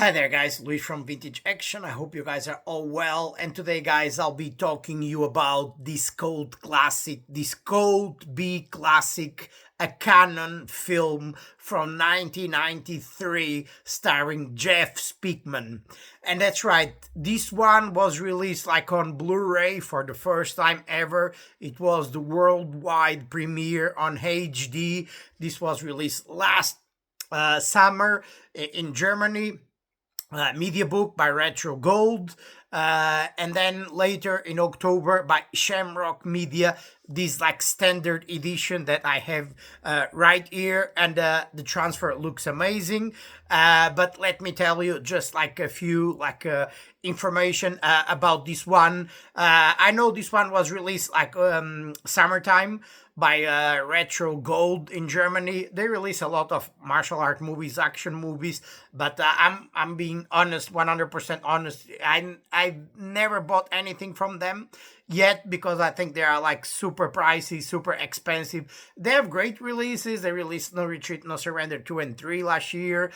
Hi there guys, Luis from Vintage Action. I hope you guys are all well, and today guys I'll be talking you about this cult B classic, a Canon film from 1993 starring Jeff Speakman. And that's right, this one was released like on Blu-ray for the first time ever. It was the worldwide premiere on HD. This was released last summer in Germany. Media book by Retro Gold, and then later in October by Shamrock Media, this like standard edition that I have right here, and the transfer looks amazing. But let me tell you just like a few information about this one. I know this one was released like summertime by Retro Gold in Germany. They release a lot of martial art movies, action movies, but I'm being honest, 100% honest. I've never bought anything from them yet because I think they are like super pricey, super expensive. They have great releases. They released No Retreat, No Surrender 2 and 3 last year.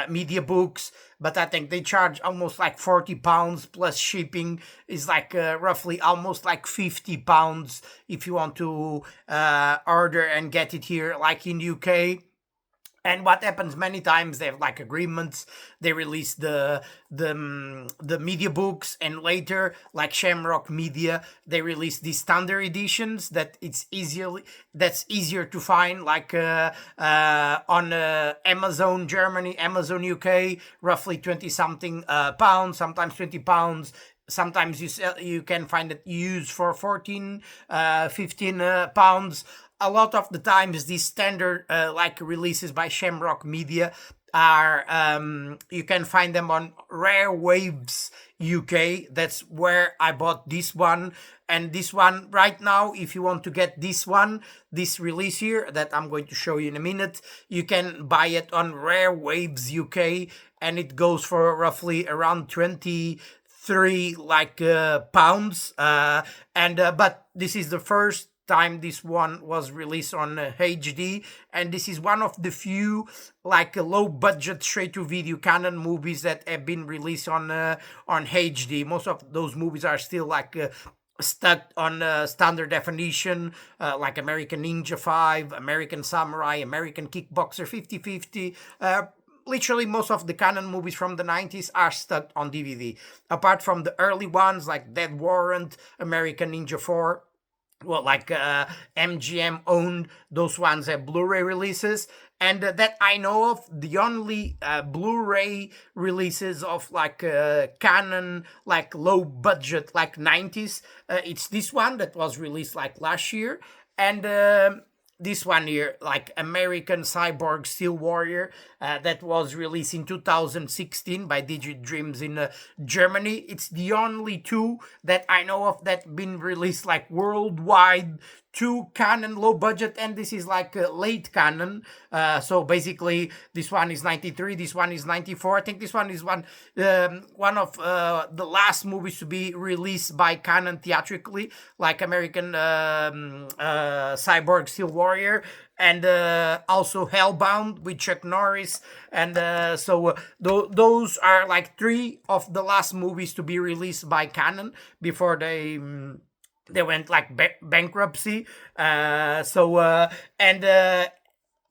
Media books, but I think they charge almost like £40 plus shipping is like roughly almost like £50 if you want to order and get it here like in UK. And what happens many times, they have like agreements. They release the media books, and later, like Shamrock Media, they release these standard editions that's easier to find, like on Amazon Germany, Amazon UK, roughly 20 something pounds, sometimes £20. Sometimes you can find it used for 14, 15 pounds. A lot of the times these standard like releases by Shamrock Media are you can find them on Rare Waves UK. That's where I bought this one. And this one right now, if you want to get this release here that I'm going to show you in a minute, you can buy it on Rare Waves UK, and it goes for roughly around 23 pounds. But this is the first time this one was released on HD, and this is one of the few like low budget straight to video Canon movies that have been released on HD. Most of those movies are still like stuck on standard definition, like American Ninja 5, American Samurai, American Kickboxer 50/50. Literally most of the Canon movies from the 90s are stuck on DVD, apart from the early ones like Dead Warrant, American Ninja 4. Well, like MGM owned, those ones have Blu-ray releases, and that I know of, the only Blu-ray releases of like Canon, like low budget, like 90s, it's this one that was released like last year, and this one here, like American Cyborg Steel Warrior, that was released in 2016 by Digit Dreams in Germany. It's the only two that I know of that been released like worldwide, two Canon low budget, and this is like late Canon. So basically, this one is 93, this one is 94. I think this one is one of the last movies to be released by Canon theatrically, like American Cyborg Steel Warrior, and also Hellbound with Chuck Norris. And those are like three of the last movies to be released by Canon before they went like bankruptcy.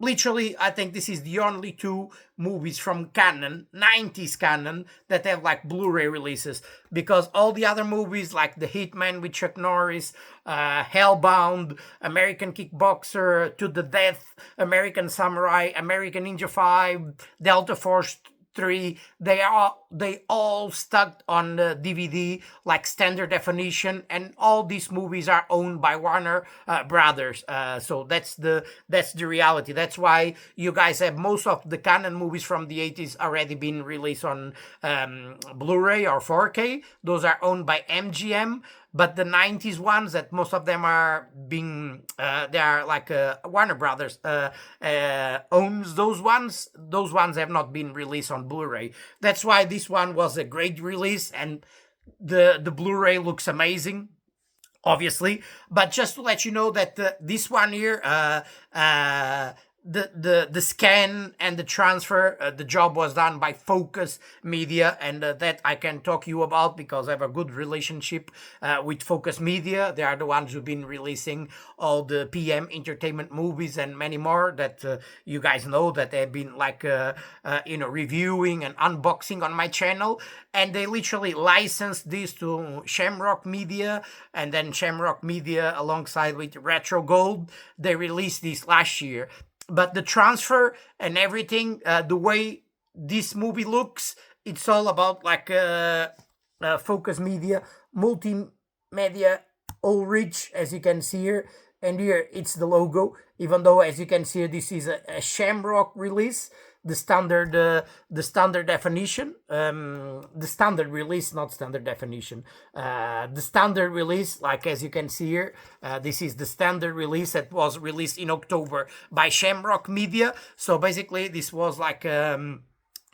Literally, I think this is the only two movies from Canon, 90s Canon, that have like Blu-ray releases. Because all the other movies, like The Hitman with Chuck Norris, Hellbound, American Kickboxer, To the Death, American Samurai, American Ninja 5, Delta Force 3, they all stuck on the DVD like standard definition, and all these movies are owned by Warner Brothers. So that's the reality. That's why you guys have most of the Canon movies from the 80s already been released on Blu-ray or 4K. Those are owned by MGM. But the 90s ones, that most of them are being, they are like Warner Brothers owns those ones. Those ones have not been released on Blu-ray. That's why this one was a great release, and the Blu-ray looks amazing, obviously. But just to let you know that this one here, the scan and the transfer, the job was done by Focus Media, and that I can talk you about because I have a good relationship with Focus Media. They are the ones who've been releasing all the PM Entertainment movies and many more that you guys know that they've been like reviewing and unboxing on my channel, and they literally licensed this to Shamrock Media, and then Shamrock Media alongside with Retro Gold, they released this last year. But the transfer and everything, the way this movie looks, it's all about like Focus Media, multimedia, all rich, as you can see here. And here it's the logo, even though, as you can see, this is a Shamrock release, the standard definition, the standard release, not standard definition, the standard release, like as you can see here, this is the standard release that was released in October by Shamrock Media. So basically this was like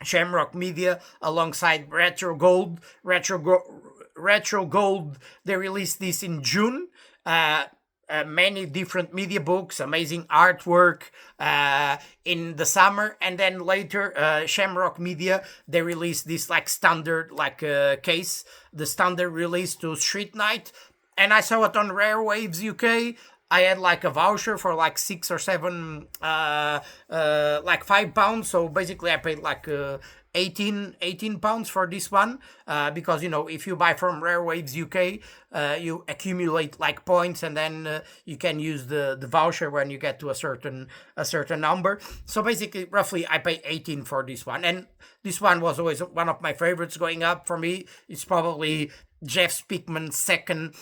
Shamrock Media alongside Retro Gold. Retro Gold, they released this in June. Many different media books, amazing artwork in the summer, and then later Shamrock Media, they released this like standard case, the standard release to Street Night, and I saw it on Rare Waves UK. I had like a voucher for like 6 or 7 like £5, so basically I paid like 18 pounds for this one, because if you buy from Rare Waves UK, you accumulate like points, and then you can use the voucher when you get to a certain number. So basically roughly I pay 18 for this one, and this one was always one of my favorites going up. For me, it's probably Jeff Speakman's second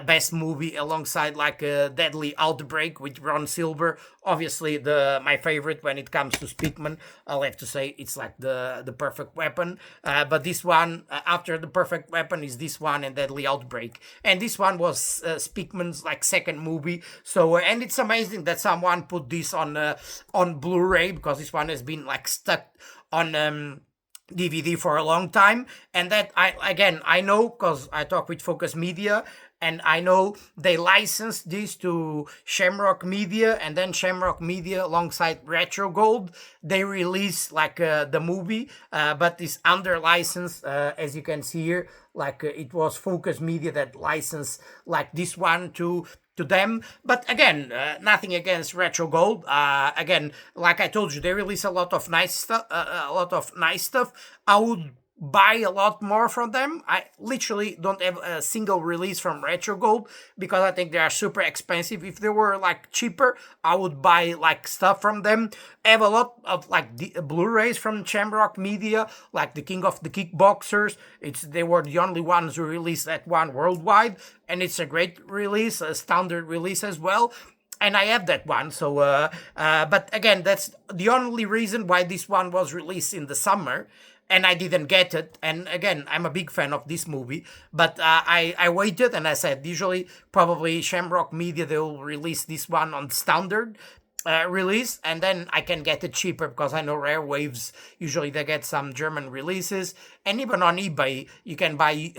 best movie, alongside like a Deadly Outbreak with Ron Silver. Obviously my favorite when it comes to Speakman, I'll have to say it's like the Perfect Weapon, but this one after the Perfect Weapon is this one and Deadly Outbreak, and this one was Speakman's like second movie. So and it's amazing that someone put this on Blu-ray, because this one has been like stuck on DVD for a long time, and that I know because I talk with Focus Media, and I know they licensed this to Shamrock Media, and then Shamrock Media alongside Retro Gold, they released like the movie, but it's under license, as you can see here, like it was Focus Media that licensed like this one to them. But again, nothing against Retro Gold. Again, like I told you, they release a lot of nice stuff. I would buy a lot more from them. I literally don't have a single release from Retro Gold because I think they are super expensive. If they were like cheaper, I would buy like stuff from them. I have a lot of like Blu-rays from Shamrock Media, like The King of the Kickboxers. They were the only ones who released that one worldwide, and it's a great release, a standard release as well. And I have that one, so but again, that's the only reason why this one was released in the summer, and I didn't get it. And again, I'm a big fan of this movie, but I waited, and I said usually probably Shamrock Media, they will release this one on standard release, and then I can get it cheaper because I know Rare Waves usually they get some German releases, and even on eBay you can buy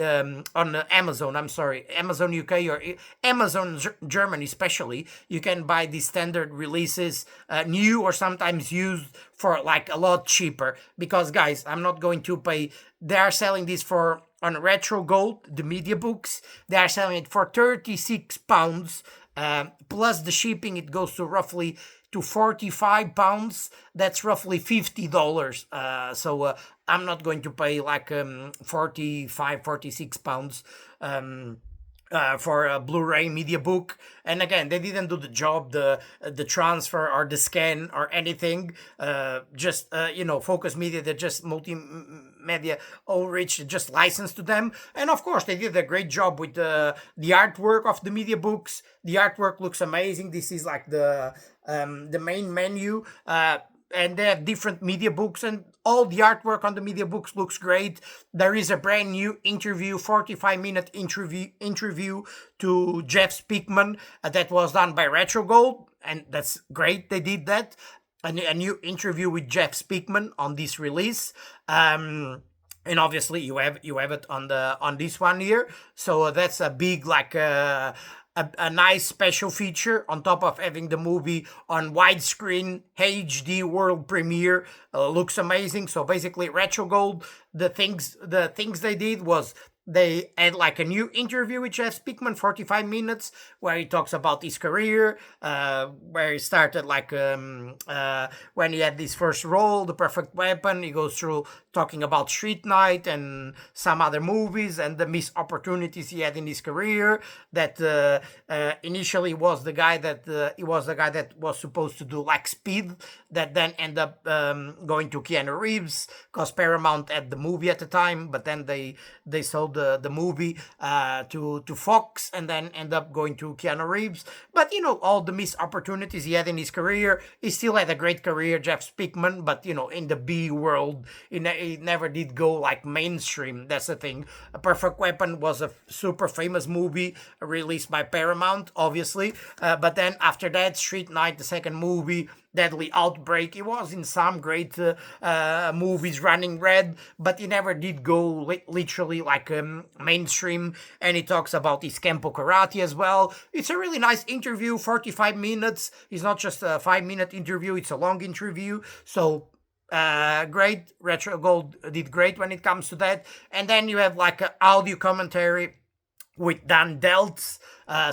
on Amazon. I'm sorry, Amazon UK or Amazon Germany especially. You can buy the standard releases, new or sometimes used, for like a lot cheaper. Because guys, I'm not going to pay. They are selling this for on Retro Gold, the media books. They are selling it for £36. Plus the shipping, it goes to roughly to £45. That's roughly $50. So I'm not going to pay like £46 for a Blu-ray media book. And again, they didn't do the job, the transfer or the scan or anything. Just Focus Media, they're just multimedia Ulrich, just licensed to them. And of course, they did a great job with the artwork of the media books. The artwork looks amazing. This is like the main menu. And they have different media books, and all the artwork on the media books looks great. There is a brand new interview, 45-minute interview to Jeff Speakman that was done by Retro Gold, and that's great. They did that. A new interview with Jeff Speakman on this release. And obviously you have it on this one here. So that's a big a nice special feature on top of having the movie on widescreen HD world premiere. Looks amazing. So basically, Retro Gold, the things they did was they had like a new interview with Jeff Speakman, 45 minutes, where he talks about his career, where he started like when he had his first role, The Perfect Weapon. He goes through talking about Street Night and some other movies and the missed opportunities he had in his career. That initially was the guy that he was the guy that was supposed to do like Speed, that then ended up going to Keanu Reeves because Paramount had the movie at the time, but then they sold the movie to Fox and then end up going to Keanu Reeves. But all the missed opportunities he had in his career, he still had a great career, Jeff Speakman. But in the B world, he never did go like mainstream. That's the thing. A Perfect Weapon was a super famous movie released by Paramount, obviously. But then after that, Street Night, the second movie, Deadly Outbreak. He was in some great movies, Running Red, but he never did go literally like mainstream. And he talks about his Kempo Karate as well. It's a really nice interview, 45 minutes. It's not just a 5-minute interview, it's a long interview. So great. Retro Gold did great when it comes to that. And then you have like an audio commentary with Dan Deltz.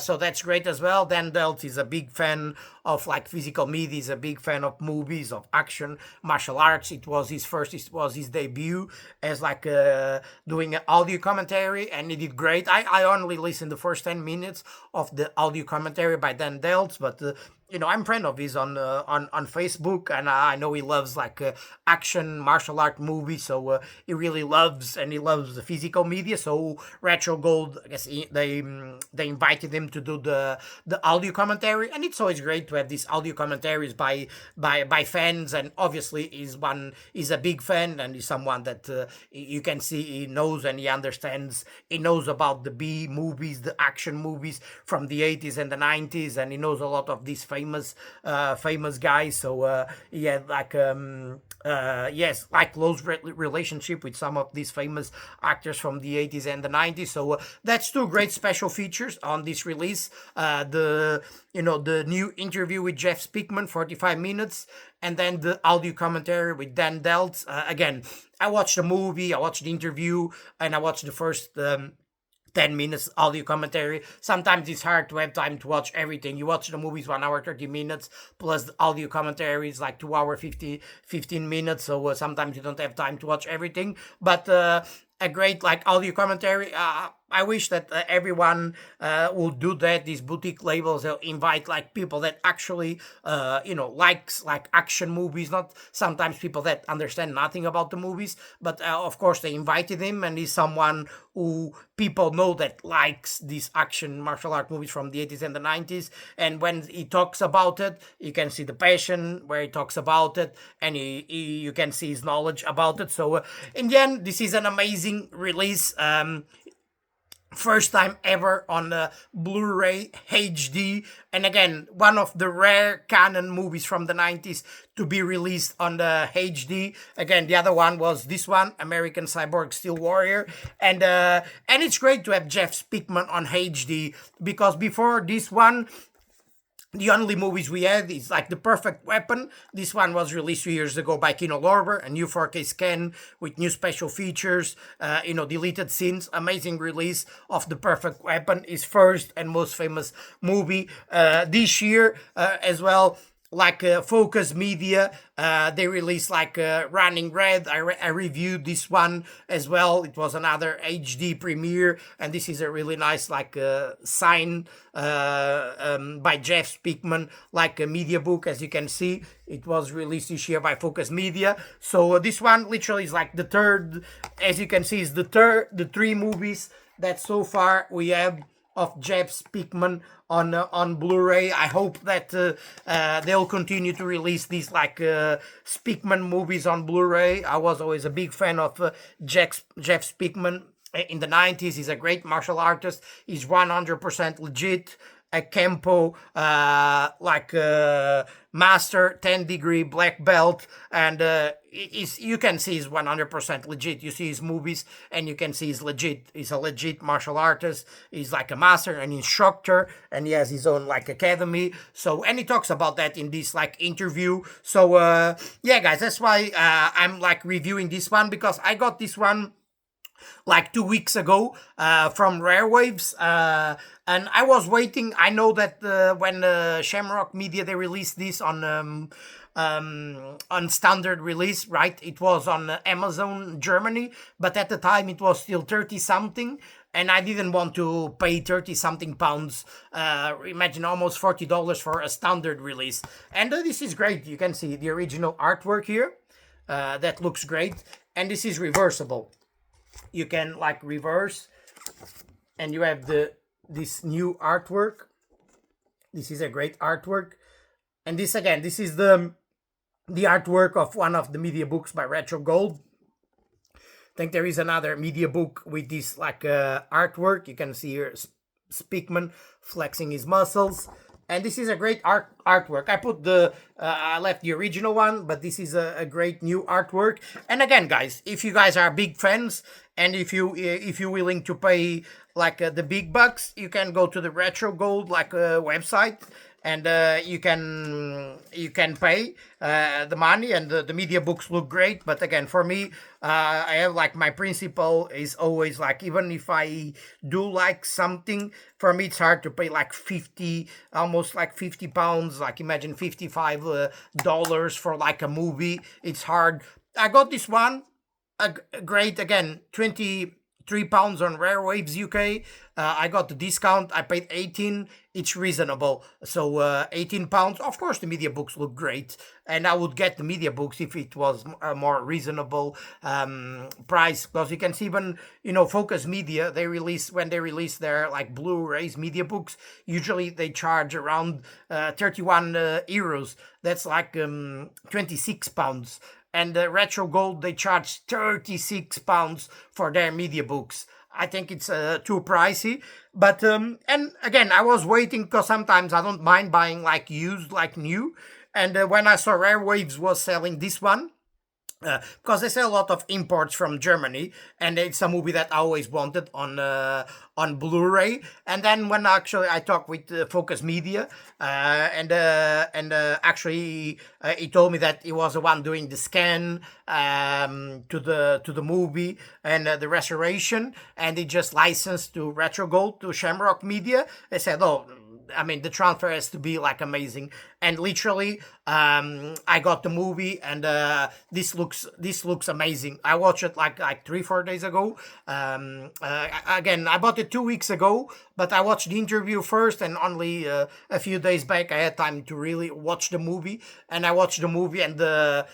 So that's great as well. Dan Deltz is a big fan of like physical media. He's a big fan of movies, of action, martial arts. It was his debut as like doing an audio commentary, and he did great. I only listened the first 10 minutes of the audio commentary by Dan Deltz, but I'm friend of his on Facebook, and I know he loves like action martial art movies. So he really loves the physical media. So Retro Gold, I guess they invited him to do the audio commentary, and it's always great to have these audio commentaries by fans. And obviously he's a big fan, and he's someone that you can see he knows and he understands. He knows about the B movies, the action movies from the 80s and the 90s, and he knows a lot of these famous guys. So he had like close relationship with some of these famous actors from the 80s and the 90s. So that's two great special features on this release. The new interview with Jeff Speakman, 45 minutes, and then the audio commentary with Dan Deltz. Again, I watched the movie, I watched the interview, and I watched the first 10 minutes audio commentary. Sometimes it's hard to have time to watch everything. You watch the movies 1 hour 30 minutes, plus the audio commentary is like 2 hour 15 minutes. So sometimes you don't have time to watch everything. But a great like audio commentary. I wish that everyone would do that. These boutique labels, they'll invite like people that actually likes like action movies, not sometimes people that understand nothing about the movies. But of course they invited him, and he's someone who people know that likes these action martial art movies from the 80s and the 90s. And when he talks about it, you can see the passion where he talks about it, and you can see his knowledge about it. So in the end, this is an amazing release. First time ever on the Blu-ray HD, and again, one of the rare canon movies from the 90s to be released on the HD. Again, the other one was this one, American Cyborg Steel Warrior, and it's great to have Jeff Speakman on HD, because before this one, the only movies we had is like The Perfect Weapon. This one was released 2 years ago by Kino Lorber, a new 4K scan with new special features, deleted scenes. Amazing release of The Perfect Weapon, his first and most famous movie this year as well. Like Focus Media, they released like Running Red. I reviewed this one as well. It was another HD premiere, and this is a really nice like sign by Jeff Speakman, like a media book. As you can see, it was released this year by Focus Media. So this one literally is like the third, as you can see, is the three movies that so far we have of Jeff Speakman on Blu-ray. I hope that they'll continue to release these like Speakman movies on Blu-ray. I was always a big fan of Jeff Speakman in the 90s. He's a great martial artist. He's 100% legit. a Kempo master 10-degree black belt, and you can see he's 100% legit. You see his movies and you can see he's legit. He's a legit martial artist. He's like a master, an instructor, and he has his own like academy. So, and he talks about that in this like interview. So yeah, guys, that's why I'm like reviewing this one, because I got this one like 2 weeks ago from Rare Waves, and I was waiting. I know that when Shamrock Media, they released this on standard release, right? It was on Amazon Germany, but at the time it was still 30 something, and I didn't want to pay 30 something pounds. Imagine almost $40 for a standard release. And this is great. You can see the original artwork here. That looks great, and this is reversible. You can like reverse, and you have this new artwork. This is a great artwork, and this again, this is the artwork of one of the media books by Retro Gold. I think there is another media book with this like artwork. You can see here Speakman flexing his muscles. And this is a great artwork. I put I left the original one, but this is a great new artwork. And again, guys, if you guys are big fans, and if you're willing to pay like the big bucks, you can go to the Retro Gold like website, and you can pay the money, and the media books look great. But again, for me, I have like my principle is always like, even if I do like something, for me it's hard to pay like 50, almost like 50 pounds, like imagine $55 for like a movie. It's hard. I got this one, great, again, 23 pounds on Rare Waves UK. I got the discount. I paid 18. It's reasonable. So 18 pounds. Of course, the media books look great, and I would get the media books if it was a more reasonable price. Because you can see, even Focus Media, when they release their like Blu-rays media books, usually they charge around 31 euros. That's like 26 pounds. And Retro Gold, they charge 36 pounds for their media books. I think it's too pricey. But, and again, I was waiting, because sometimes I don't mind buying like used, like new. And when I saw Rare Waves was selling this one, because they sell a lot of imports from Germany, and it's a movie that I always wanted on Blu-ray. And then when actually I talked with Focus Media, and actually he told me that he was the one doing the scan to the movie and the restoration, and he just licensed to Retro Gold, to Shamrock Media. They said, oh, I mean, the transfer has to be like amazing. And literally, I got the movie, and this looks amazing. I watched it like 3-4 days ago. Again, I bought it 2 weeks ago, but I watched the interview first, and only a few days back I had time to really watch the movie. And I watched the movie, and the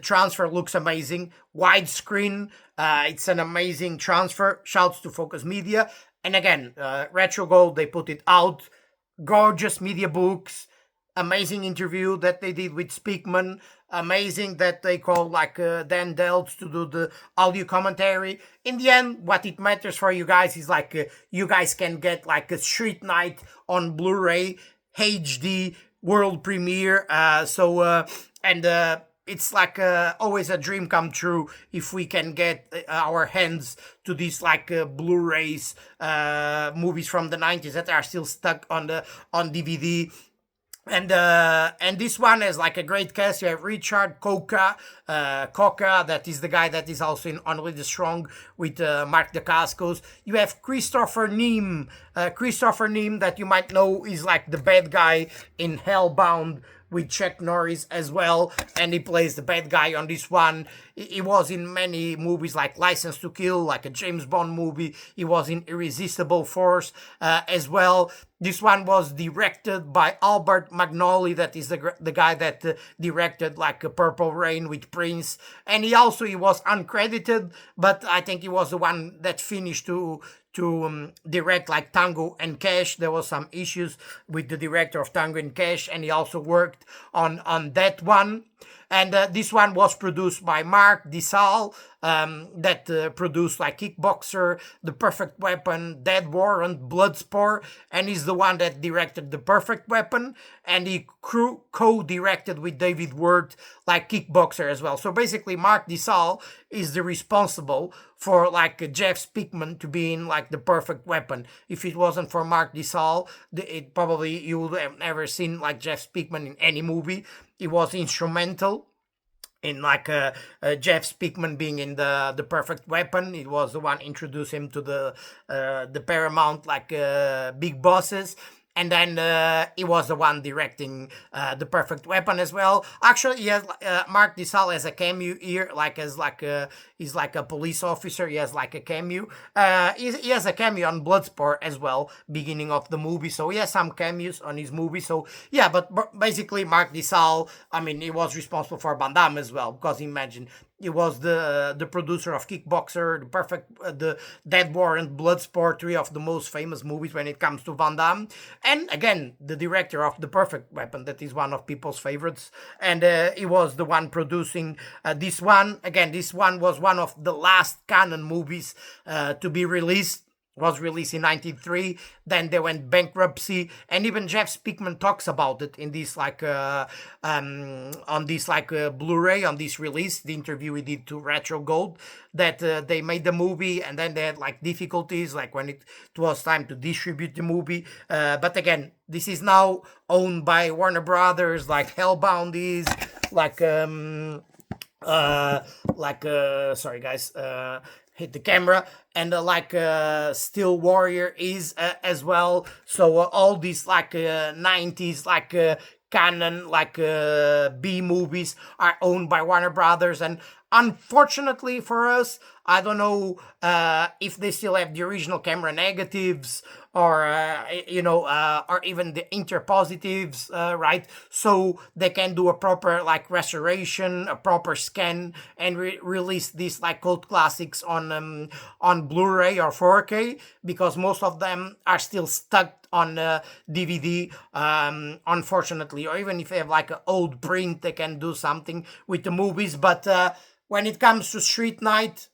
transfer looks amazing. Widescreen, it's an amazing transfer. Shouts to Focus Media. And again, Retro Gold, they put it out. Gorgeous media books, amazing interview that they did with Speakman, amazing that they called like Dan Delts to do the audio commentary. In the end, what it matters for you guys is like you guys can get like a Street Night on Blu-ray, HD, world premiere. It's like always a dream come true if we can get our hands to these like Blu-rays, movies from the 90s that are still stuck on DVD. And this one has like a great cast. You have Richard Coca, that is the guy that is also in Only the Strong with Mark Dacascos. You have Christopher Neame, that you might know is like the bad guy in Hellbound with Chuck Norris as well, and he plays the bad guy on this one. He was in many movies like License to Kill, like a James Bond movie. He was in Irresistible Force as well. This one was directed by Albert Magnoli, that is the guy that directed like Purple Rain with Prince. And he was uncredited, but I think he was the one that finished to direct like Tango and Cash. There was some issues with the director of Tango and Cash, and he also worked on that one. And this one was produced by Mark Dissal, that produced like Kickboxer, The Perfect Weapon, Dead Warrant, Bloodsport, and he's the one that directed The Perfect Weapon, and he co-directed with David Ward like Kickboxer as well. So basically, Mark Dissal is the responsible for like Jeff Speakman to be in like The Perfect Weapon. If it wasn't for Mark Dissal, it probably you would have never seen like Jeff Speakman in any movie. He was instrumental in like Jeff Speakman being in the Perfect Weapon. It was the one introduced him to the Paramount like big bosses. And then he was the one directing The Perfect Weapon as well. Actually, he has Mark Dissal has a cameo here, like as like he's like a police officer. He has like a cameo. He has a cameo on Bloodsport as well, beginning of the movie. So he has some cameos on his movie. So yeah, but basically Mark Dissal, I mean, he was responsible for Van Damme as well, because imagine he was the producer of Kickboxer, the Dead Warrant, Bloodsport, three of the most famous movies when it comes to Van Damme, and again the director of The Perfect Weapon, that is one of people's favorites, and he was the one producing this one. Again, this one was one of the last canon movies to be released. Was released in 1993. Then they went bankruptcy, and even Jeff Speakman talks about it in this like on this like Blu-ray, on this release, the interview we did to Retro Gold, that they made the movie and then they had like difficulties like when it was time to distribute the movie. But again, this is now owned by Warner Brothers, like Hellbound is, like sorry guys, hit the camera, and Steel Warrior is as well. So all these like 90s like canon like B movies are owned by Warner Brothers, and unfortunately for us, I don't know if they still have the original camera negatives or or even the interpositives, right? So they can do a proper like restoration, a proper scan, and release these like cult classics on Blu-ray or 4K, because most of them are still stuck on DVD, unfortunately. Or even if they have like an old print, they can do something with the movies. But when it comes to Street Night,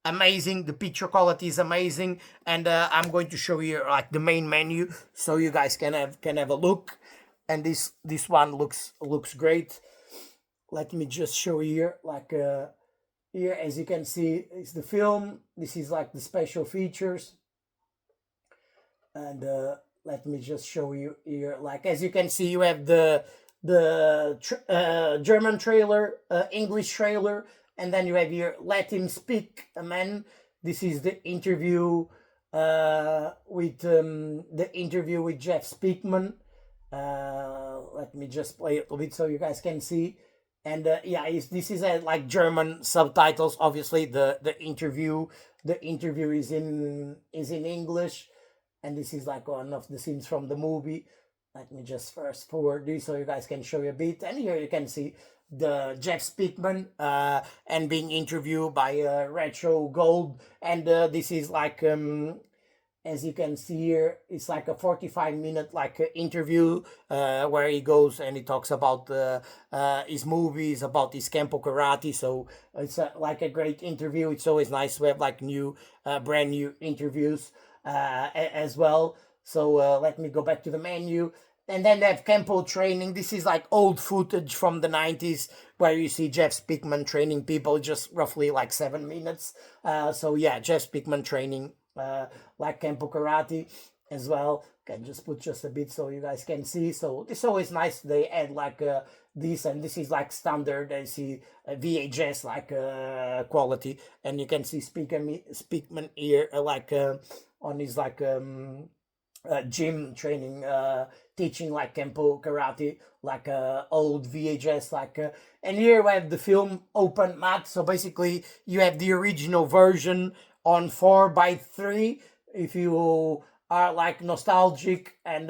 amazing. The picture quality is amazing, and I'm going to show you like the main menu so you guys can have a look. And this one looks great. Let me just show you here, like here, as you can see, is the film. This is like the special features, and let me just show you here, like as you can see, you have the German trailer, English trailer, and then you have here Let Him Speak, Man. This is the interview with Jeff Speakman. Let me just play it a little bit so you guys can see. And this is like German subtitles. Obviously, the interview is in English, and this is like one of the scenes from the movie. Let me just fast forward this so you guys can show you a bit. And here you can see the Jeff Speakman and being interviewed by Retro Gold. And this is like as you can see here, it's like a 45-minute like interview where he goes and he talks about his movies, about his Kempo karate. So it's like a great interview. It's always nice to have like brand new interviews as well. So let me go back to the menu. And then they have Kempo training. This is like old footage from the 90s where you see Jeff Speakman training people, just roughly like 7 minutes. So yeah, Jeff Speakman training like Kempo karate as well. Can just put just a bit so you guys can see. So it's always nice they add like this, and this is like standard. I see VHS like quality, and you can see Speakman here like on his like gym training, teaching like Kempo karate, like old VHS, like and here we have the film open matte. So basically you have the original version on 4:3 if you are like nostalgic and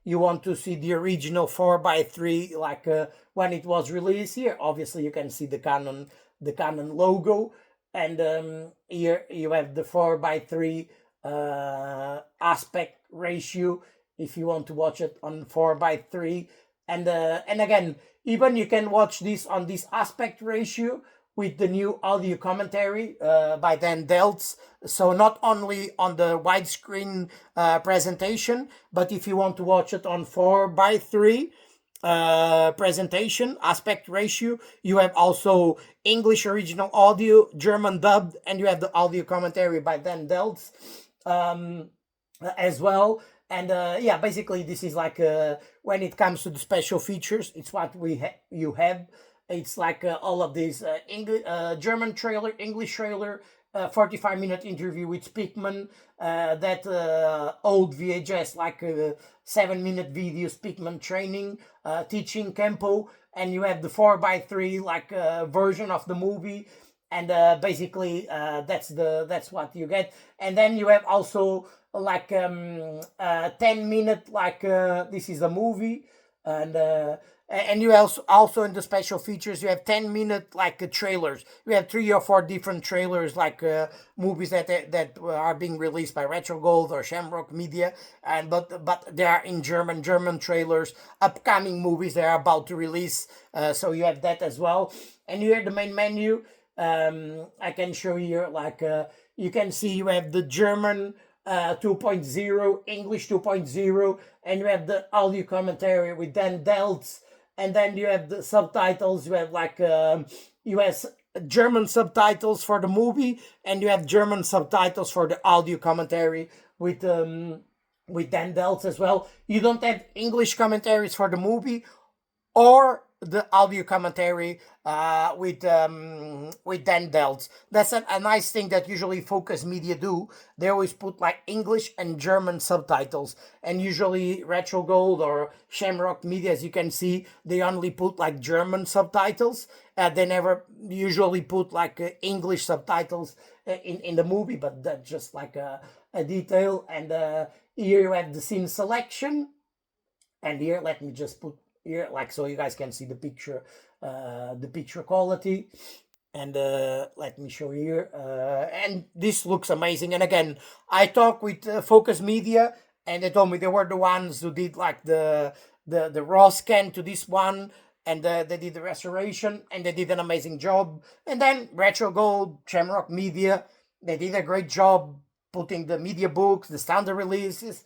you want to see the original 4:3 like when it was released. Here obviously you can see the Canon logo, and here you have the 4:3 aspect ratio if you want to watch it on 4:3. And again, even you can watch this on this aspect ratio with the new audio commentary by Dan Deltz. So not only on the widescreen presentation, but if you want to watch it on 4:3 presentation aspect ratio, you have also English original audio, German dubbed, and you have the audio commentary by Dan Deltz as well. And yeah, basically this is like when it comes to the special features, it's what you have. It's like all of these German trailer, English trailer, 45-minute interview with Speakman, that old VHS, like 7-minute video, Speakman training, teaching Kempo, and you have the 4:3 like version of the movie, and basically that's what you get. And then you have also like 10-minute like this is a movie, and you also in the special features you have 10-minute like trailers. You have 3 or 4 different trailers, like movies that are being released by Retro Gold or Shamrock Media, and but they are in German trailers, upcoming movies they are about to release. So you have that as well. And here the main menu, I can show you like you can see you have the German 2.0, English 2.0, and you have the audio commentary with Dan Deltz, and then you have the subtitles. You have like US German subtitles for the movie, and you have German subtitles for the audio commentary with Dan Deltz as well. You don't have English commentaries for the movie or the audio commentary with Dan Deltz. That's a nice thing that usually Focus Media do. They always put like English and German subtitles, and usually Retro Gold or Shamrock Media, as you can see, they only put like German subtitles. They never usually put like English subtitles in the movie, but that's just like a detail. And here you have the scene selection, and here let me just put here like so you guys can see the picture quality. And let me show you here, and this looks amazing. And again, I talked with Focus Media, and they told me they were the ones who did like the raw scan to this one, and they did the restoration, and they did an amazing job. And then Retro Gold, Shamrock Media, they did a great job putting the media books, the standard releases.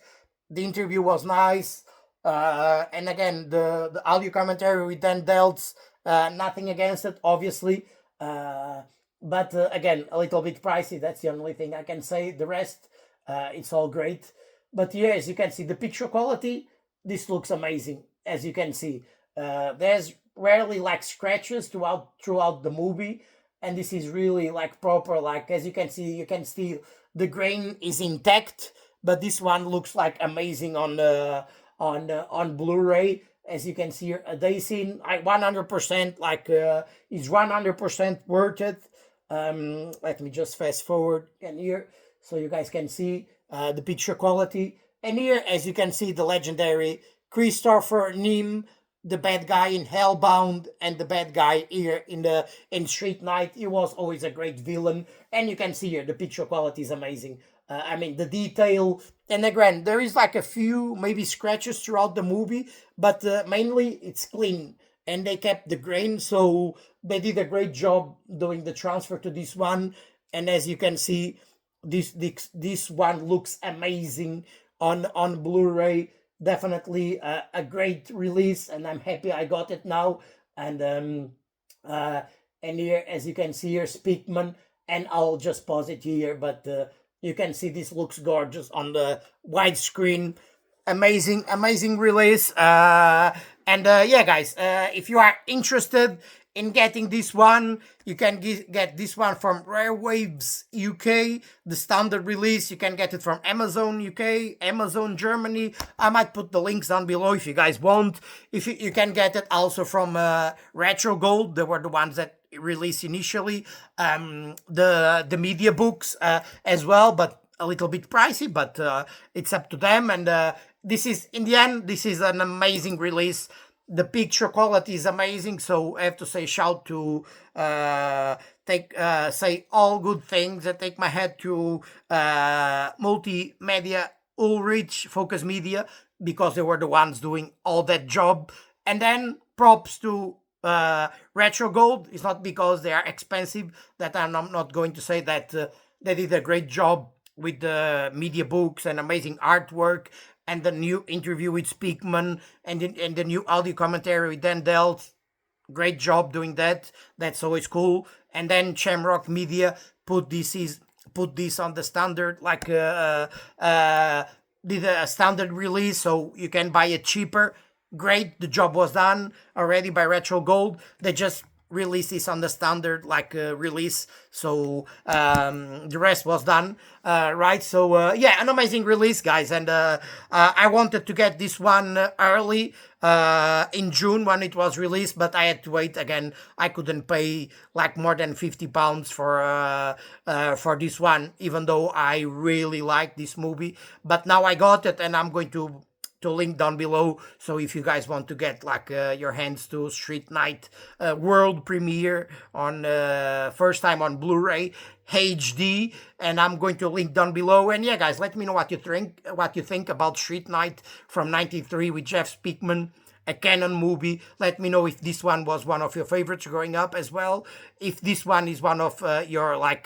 The interview was nice. And again, the audio commentary with Dan Deltz, nothing against it, obviously. But again, a little bit pricey. That's the only thing I can say. The rest, it's all great. But here, as you can see, the picture quality, this looks amazing. As you can see, there's rarely like scratches throughout the movie. And this is really like proper, like as you can see the grain is intact, but this one looks like amazing on Blu-ray. As you can see here, they seen 100% like is 100% worth it. Let me just fast forward and here so you guys can see the picture quality. And here, as you can see, the legendary Christopher Nim, the bad guy in Hellbound, and the bad guy here in Street Night. He was always a great villain. And you can see here the picture quality is amazing. I mean, the detail, and again, there is like a few maybe scratches throughout the movie, but mainly it's clean, and they kept the grain, so they did a great job doing the transfer to this one. And as you can see, this one looks amazing on Blu-ray. Definitely a great release, and I'm happy I got it now. And here, as you can see here, Speakman, and I'll just pause it here, but you can see this looks gorgeous on the widescreen. Amazing release. Yeah, guys, if you are interested in getting this one, you can get this one from Rare Waves UK, the standard release. You can get it from Amazon UK, Amazon Germany. I might put the links down below if you guys want. If you can get it also from Retro Gold. They were the ones that released initially the media books as well, but a little bit pricey, but it's up to them. And this is, in the end, this is an amazing release. The picture quality is amazing, so I have to say shout to say all good things. I take my hat to Multimedia Ulrich, Focus Media, because they were the ones doing all that job. And then props to Retro Gold. It's not because they are expensive that I'm not going to say that they did a great job with the media books and amazing artwork and the new interview with Speakman and the new audio commentary with Dan Delt. Great job doing that. That's always cool. And then Shamrock Media put this on the standard, like did a standard release, so you can buy it cheaper. Great, the job was done already by Retro Gold. They just released this on the standard like release, so the rest was done, right? So yeah, an amazing release, guys, and I wanted to get this one early in June when it was released, but I had to wait again. I couldn't pay like more than £50 for this one, even though I really like this movie. But now I got it, and I'm going to link down below. So if you guys want to get like your hands to Street Night world premiere on first time on Blu-ray HD, and I'm going to link down below. And yeah, guys, let me know what you think about Street Night from '93 with Jeff Speakman, a canon movie. Let me know if this one was one of your favorites growing up as well. If this one is one of your like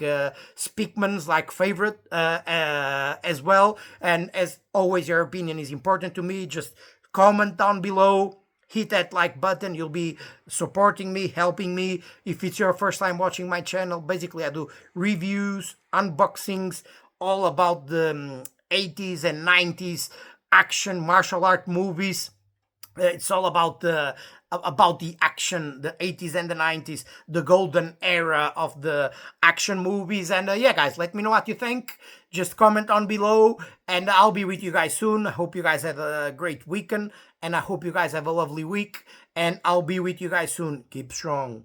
Speakman's like favorite as well. And as always, your opinion is important to me. Just comment down below. Hit that like button. You'll be supporting me, helping me. If it's your first time watching my channel, basically I do reviews, unboxings, all about the 80s and 90s action martial art movies. It's all about the action, the 80s and the 90s, the golden era of the action movies. And yeah, guys, let me know what you think. Just comment on below, and I'll be with you guys soon. I hope you guys have a great weekend, and I hope you guys have a lovely week, and I'll be with you guys soon. Keep strong.